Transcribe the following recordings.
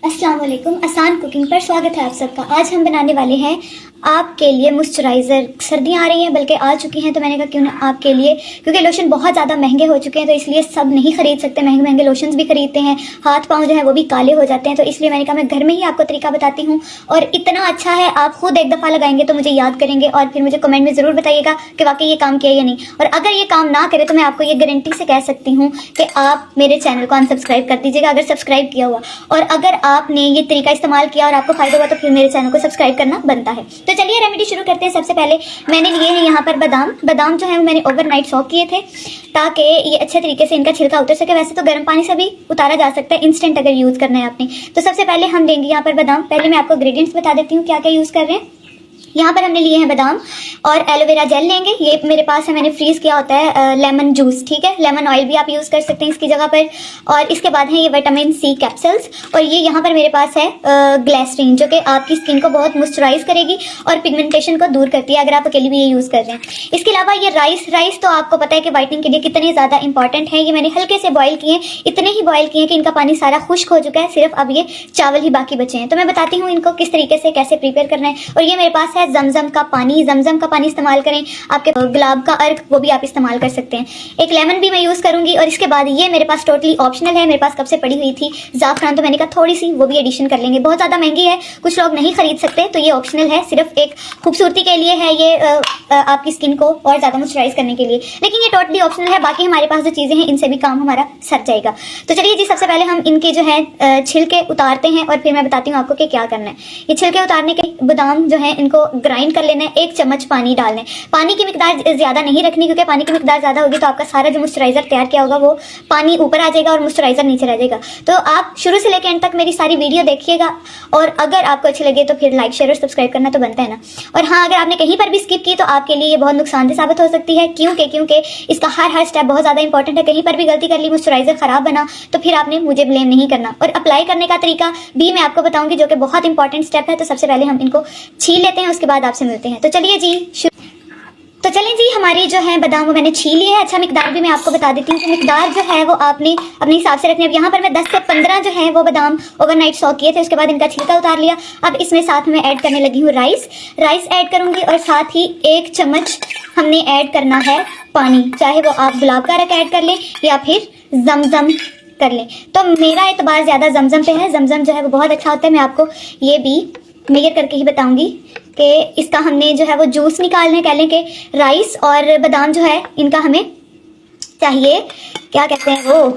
अस्सलाम वालेकुम। आसान कुकिंग पर स्वागत है आप सबका। आज हम बनाने वाले हैं आपके लिए मॉइस्चराइज़र। सर्दियां आ रही हैं, बल्कि आ चुकी हैं, तो मैंने कहा क्यों ना आपके लिए, क्योंकि लोशन बहुत ज़्यादा महंगे हो चुके हैं, तो इसलिए सब नहीं खरीद सकते, महंगे महंगे लोशंस भी खरीदते हैं, हाथ पाँव जो है वो भी काले हो जाते हैं, तो इसलिए मैंने कहा मैं घर में ही आपको तरीका बताती हूँ। और इतना अच्छा है, आप खुद एक दफ़ा लगाएंगे तो मुझे याद करेंगे और फिर मुझे कमेंट में ज़रूर बताइएगा कि वाकई ये काम किया या नहीं। और अगर ये काम ना करे तो मैं आपको ये गारंटी से कह सकती हूँ कि आप मेरे चैनल को अनसब्सक्राइब कर दीजिएगा अगर सब्सक्राइब किया हुआ, और अगर आपने ये तरीका इस्तेमाल किया और आपको फायदा हुआ तो फिर मेरे चैनल को सब्सक्राइब करना बनता है। तो चलिए रेमेडी शुरू करते हैं। सबसे पहले मैंने लिए हैं यहाँ पर बादाम जो है मैंने ओवरनाइट सॉक किए थे ताकि ये अच्छे तरीके से इनका छिलका उतर सके। वैसे तो गर्म पानी से भी उतारा जा सकता है, इंस्टेंट अगर यूज करना है आपने। तो सबसे पहले हम लेंगे यहाँ पर बादाम। पहले मैं आपको इंग्रेडिएंट्स बता देती हूँ क्या क्या यूज कर रहे हैं। यहाँ पर हमने लिए हैं बादाम और एलोवेरा जेल लेंगे। ये मेरे पास है, मैंने फ्रीज किया होता है लेमन जूस, ठीक है। लेमन ऑयल भी आप यूज कर सकते हैं इसकी जगह पर। और इसके बाद है ये विटामिन सी कैप्सूल्स, और ये यहाँ पर मेरे पास है ग्लिसरीन, जो कि आपकी स्किन को बहुत मॉइस्चराइज करेगी और पिगमेंटेशन को दूर करती है अगर आप अकेली भी ये यूज कर रहे हैं। इसके अलावा ये राइस तो आपको पता है कि व्हाइटनिंग के लिए कितने ज्यादा इंपॉर्टेंट है। ये मैंने हल्के से बॉयल किए, इतने ही बॉयल किए कि इनका पानी सारा खुश्क हो चुका है, सिर्फ अब ये चावल ही बाकी बचे हैं। तो मैं बताती हूँ इनको किस तरीके से कैसे प्रिपेयर करना है। और ये मेरे पास है जमजम का पानी इस्तेमाल करें। आपके गुलाब का अर्क वो भी आप इस्तेमाल कर सकते हैं। एक लेमन भी मैं यूज करूंगी। और इसके बाद ये मेरे पास टोटली ऑप्शनल है, मेरे पास कब से पड़ी हुई थी ज़ाफ़रान, तो मैंने कहा थोड़ी सी वो भी एडिशन कर लेंगे। बहुत ज़्यादा महंगी है, कुछ लोग नहीं खरीद सकते, तो ये ऑप्शनल है, सिर्फ एक खूबसूरती के लिए है ये, आपकी स्किन को और ज़्यादा मॉइस्चराइज करने के लिए। लेकिन ये टोटली ऑप्शनल है, बाकी हमारे पास जो चीज़ें हैं इनसे भी काम हमारा सर जाएगा। तो चलिए जी, सबसे पहले हम इनके जो है छिलके उतारते हैं और फिर मैं बताती हूँ आपको कि क्या करना है। ये छिलके उतारने के बादाम जो है इनको ग्राइंड कर लेना है। 1 चम्मच पानी डालना है। पानी की मिकदार ज्यादा नहीं रखनी, क्योंकि पानी की मिकदार ज्यादा होगी तो आपका सारा जो मॉइस्चराइजर तैयार किया होगा वो पानी ऊपर आ जाएगा और मॉइस्चराइजर नीचे रह जाएगा। तो आप शुरू से लेकर एंड तक मेरी सारी वीडियो देखिएगा, और अगर आपको अच्छी लगे तो फिर लाइक शेयर और सब्सक्राइब करना तो बनता है ना। और हाँ, अगर आपने कहीं पर भी स्किप की तो आपके लिए ये बहुत नुकसानदेह साबित हो सकती है, क्योंकि इसका हर स्टेप बहुत ज्यादा इंपॉर्टेंट है। कहीं पर भी गलती कर ली, मॉइस्चराइजर खराब बना, तो फिर आपने मुझे ब्लेम नहीं करना। और अप्लाई करने का तरीका भी मैं आपको बताऊंगी, जो कि बहुत इंपॉर्टेंट स्टेप है। तो सबसे पहले हम इनको छील लेते हैं, उसके बाद आपसे मिलते हैं। तो चलिए जी, तो चलें जी, हमारी जो है बादाम वो मैंने छील लिए है। अच्छा, मिकदार भी मैं आपको बता देती हूँ कि मिकदार जो है वो आपने अपने हिसाब से रखनी है। अब यहाँ पर मैं 10 से 15 जो है वो बादाम ओवरनाइट सॉक किए थे, उसके बाद इनका छिलका उतार लिया। अब इसमें साथ में ऐड करने लगी हूँ राइस ऐड करूँगी, और साथ ही 1 चम्मच हमने ऐड करना है पानी, चाहे वो आप गुलाब का अर्क ऐड कर लें या फिर जमजम कर लें। तो मेरा एतबार ज़्यादा जमजम पे है, जमजम जो है वो बहुत अच्छा होता है। मैं आपको ये भी मेजर करके ही बताऊंगी कि इसका हमने जो है वो जूस निकालने, कह लें कि राइस और बादाम जो है इनका हमें चाहिए, क्या कहते हैं वो,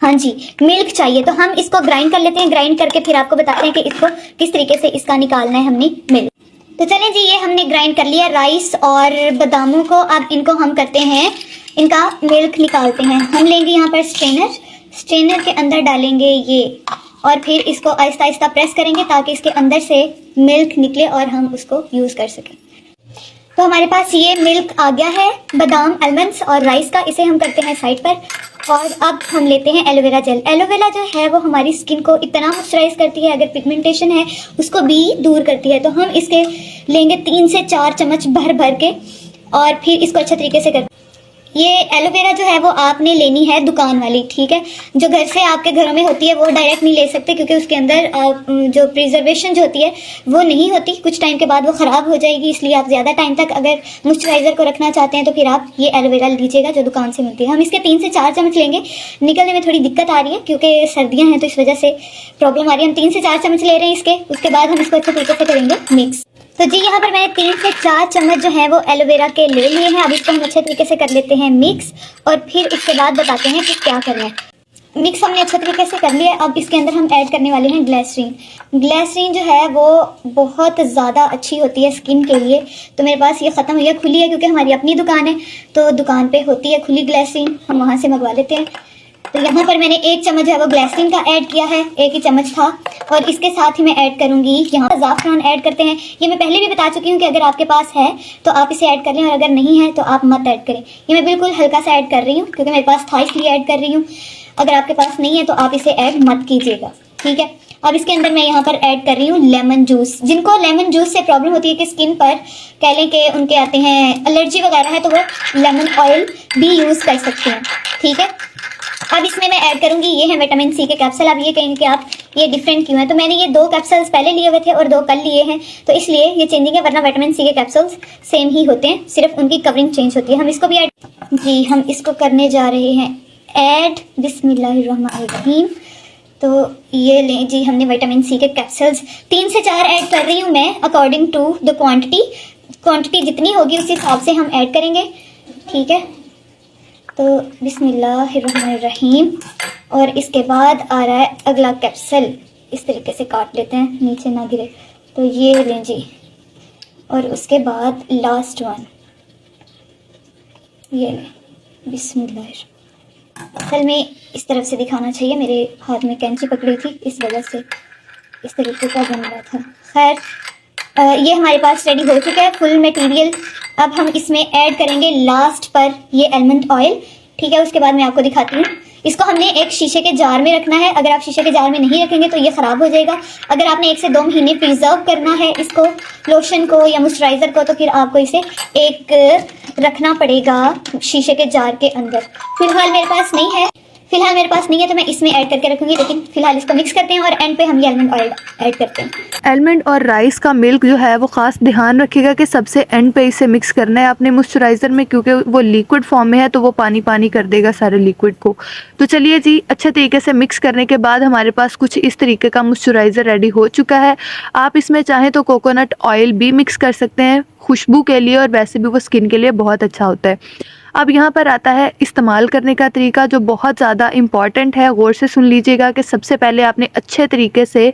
हाँ जी, मिल्क चाहिए। तो हम इसको ग्राइंड कर लेते हैं। ग्राइंड करके फिर आपको बताते हैं कि इसको किस तरीके से इसका निकालना है हमने मिल्क। तो चलें जी, ये हमने ग्राइंड कर लिया राइस और बादामों को। अब इनको हम करते हैं, इनका मिल्क निकालते हैं। हम लेंगे यहाँ पर स्ट्रेनर के अंदर डालेंगे ये, और फिर इसको आहिस्ता आहिस्ता प्रेस करेंगे ताकि इसके अंदर से मिल्क निकले और हम उसको यूज कर सकें। तो हमारे पास ये मिल्क आ गया है बादाम, आलमंड्स और राइस का। इसे हम करते हैं साइड पर। और अब हम लेते हैं एलोवेरा जेल। एलोवेरा जो है वो हमारी स्किन को इतना मॉइस्चराइज करती है, अगर पिगमेंटेशन है उसको भी दूर करती है। तो हम इसके लेंगे 3 से 4 चम्मच भर के, और फिर इसको अच्छे तरीके से ये एलोवेरा जो है वो आपने लेनी है दुकान वाली, ठीक है। जो घर से आपके घरों में होती है वो डायरेक्ट नहीं ले सकते, क्योंकि उसके अंदर जो प्रिजर्वेशन जो होती है वो नहीं होती, कुछ टाइम के बाद वो ख़राब हो जाएगी। इसलिए आप ज़्यादा टाइम तक अगर मॉइस्चराइज़र को रखना चाहते हैं तो फिर आप ये एलोवेरा लीजिएगा जो दुकान से मिलती है। हम इसके 3 से 4 चम्मच लेंगे। निकलने में थोड़ी दिक्कत आ रही है क्योंकि सर्दियाँ हैं, तो इस वजह से प्रॉब्लम आ रही है। हम 3 से 4 चम्मच ले रहे हैं इसके। उसके बाद हम इसको अच्छे तरीके से करेंगे मिक्स। तो जी, यहाँ पर मैंने 3 से 4 चम्मच जो है वो एलोवेरा के ले लिए हैं। अब इसको हम अच्छे तरीके से कर लेते हैं मिक्स, और फिर उसके बाद बताते हैं कि क्या करना है। मिक्स हमने अच्छे तरीके से कर लिया। अब इसके अंदर हम ऐड करने वाले हैं ग्लिसरीन जो है वो बहुत ज़्यादा अच्छी होती है स्किन के लिए। तो मेरे पास ये ख़त्म हुई है, खुली है, क्योंकि हमारी अपनी दुकान है, तो दुकान पे होती है खुली ग्लिसरीन, हम वहाँ से मंगवा लेते हैं। तो यहाँ पर मैंने 1 चम्मच है वो ग्लिसरीन का ऐड किया है, 1 ही चम्मच था। और इसके साथ ही मैं ऐड करूँगी यहाँ पर ज़ाफ़रान ऐड करते हैं। ये मैं पहले भी बता चुकी हूँ कि अगर आपके पास है तो आप इसे ऐड कर लें, और अगर नहीं है तो आप मत ऐड करें। ये मैं बिल्कुल हल्का सा ऐड कर रही हूँ क्योंकि मेरे पास था, इसलिए ऐड कर रही हूँ। अगर आपके पास नहीं है तो आप इसे ऐड मत कीजिएगा, ठीक है। अब इसके अंदर मैं यहाँ पर ऐड कर रही हूँ लेमन जूस। जिनको लेमन जूस से प्रॉब्लम होती है कि स्किन पर कह लें कि उनके आते हैं एलर्जी वगैरह है, तो वो लेमन ऑयल भी यूज़ कर सकते हैं, ठीक है। अब इसमें मैं ऐड करूंगी, ये है विटामिन सी के कैप्सूल। आप ये कहेंगे कि आप ये डिफरेंट क्यों है, तो मैंने ये 2 कैप्सूल्स पहले लिए हुए थे और 2 कल लिए हैं, तो इसलिए ये चेंजिंग है, वरना विटामिन सी के कैप्सूल्स सेम ही होते हैं, सिर्फ उनकी कवरिंग चेंज होती है। हम इसको भी ऐड, जी हम इसको करने जा रहे हैं ऐड। बिस्मिल्लाहिर्रहमानिर्रहीम। तो ये लें जी, हमने विटामिन सी के कैप्सूल्स 3 से 4 ऐड कर रही हूँ मैं, अकॉर्डिंग टू द क्वांटिटी जितनी होगी उस हिसाब से हम ऐड करेंगे, ठीक है। तो बिस्मिल्लाहिर्रहमानिर्रहीम। और इसके बाद आ रहा है अगला कैप्सूल, इस तरीके से काट लेते हैं नीचे ना गिरे। तो ये लें जी, और उसके बाद लास्ट वन ये लें। बिस्मिल्लाह। असल में इस तरफ से दिखाना चाहिए, मेरे हाथ में कैंची पकड़ी थी इस वजह से इस तरीके का बन रहा था। खैर ये हमारे पास रेडी हो चुका है फुल मटेरियल। अब हम इसमें ऐड करेंगे लास्ट पर ये आलमंड ऑयल, ठीक है। उसके बाद मैं आपको दिखाती हूँ। इसको हमने एक शीशे के जार में रखना है। अगर आप शीशे के जार में नहीं रखेंगे तो ये ख़राब हो जाएगा। अगर आपने 1 से 2 महीने प्रिजर्व करना है इसको, लोशन को या मॉइस्चराइज़र को, तो फिर आपको इसे एक रखना पड़ेगा शीशे के जार के अंदर। फिलहाल मेरे पास नहीं है तो मैं इसमें ऐड करके रखूंगी, लेकिन फिलहाल इसको मिक्स करते हैं और एंड पे हम ये आलमंड ऑयल ऐड करते हैं। आलमंड और राइस का मिल्क जो है वो ख़ास ध्यान रखिएगा कि सबसे एंड पे इसे मिक्स करना है अपने मॉइस्चराइज़र में, क्योंकि वो लिक्विड फॉर्म में है तो वो पानी पानी कर देगा सारे लिक्विड को। तो चलिए जी, अच्छे तरीके से मिक्स करने के बाद हमारे पास कुछ इस तरीके का मॉइस्चराइज़र रेडी हो चुका है। आप इसमें चाहें तो कोकोनट ऑयल भी मिक्स कर सकते हैं खुशबू के लिए, और वैसे भी वो स्किन के लिए बहुत अच्छा होता है। अब यहाँ पर आता है इस्तेमाल करने का तरीका, जो बहुत ज़्यादा इम्पॉर्टेंट है। गौर से सुन लीजिएगा कि सबसे पहले आपने अच्छे तरीके से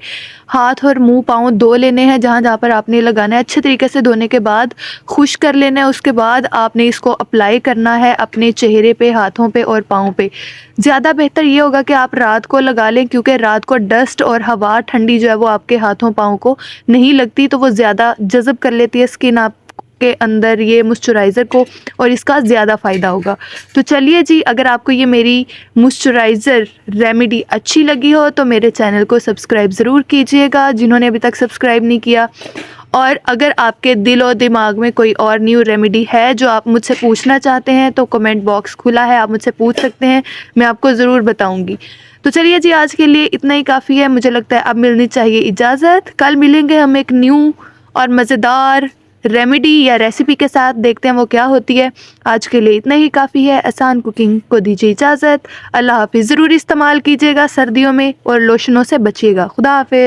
हाथ और मुंह पाँव धो लेने हैं, जहाँ पर आपने लगाना है। अच्छे तरीके से धोने के बाद खुश कर लेना है। उसके बाद आपने इसको अप्लाई करना है अपने चेहरे पे, हाथों पे और पाँव पे। ज़्यादा बेहतर ये होगा कि आप रात को लगा लें, क्योंकि रात को डस्ट और हवा ठंडी जो है वो आपके हाथों पाँव को नहीं लगती, तो वो ज़्यादा जज़ब कर लेती है स्किन आप के अंदर ये मॉइस्चराइज़र को, और इसका ज़्यादा फ़ायदा होगा। तो चलिए जी, अगर आपको ये मेरी मॉइस्चराइज़र रेमेडी अच्छी लगी हो तो मेरे चैनल को सब्सक्राइब ज़रूर कीजिएगा, जिन्होंने अभी तक सब्सक्राइब नहीं किया। और अगर आपके दिल और दिमाग में कोई और न्यू रेमेडी है जो आप मुझसे पूछना चाहते हैं तो कमेंट बॉक्स खुला है, आप मुझसे पूछ सकते हैं, मैं आपको ज़रूर बताऊँगी। तो चलिए जी, आज के लिए इतना ही काफ़ी है। मुझे लगता है अब मिलनी चाहिए इजाज़त। कल मिलेंगे हम एक न्यू और मज़ेदार रेमेडी या रेसिपी के साथ, देखते हैं वो क्या होती है। आज के लिए इतना ही काफ़ी है। आसान कुकिंग को दीजिए इजाज़त। अल्लाह हाफिज़। ज़रूर इस्तेमाल कीजिएगा सर्दियों में और लोशनों से बचिएगा। खुदा हाफिज़।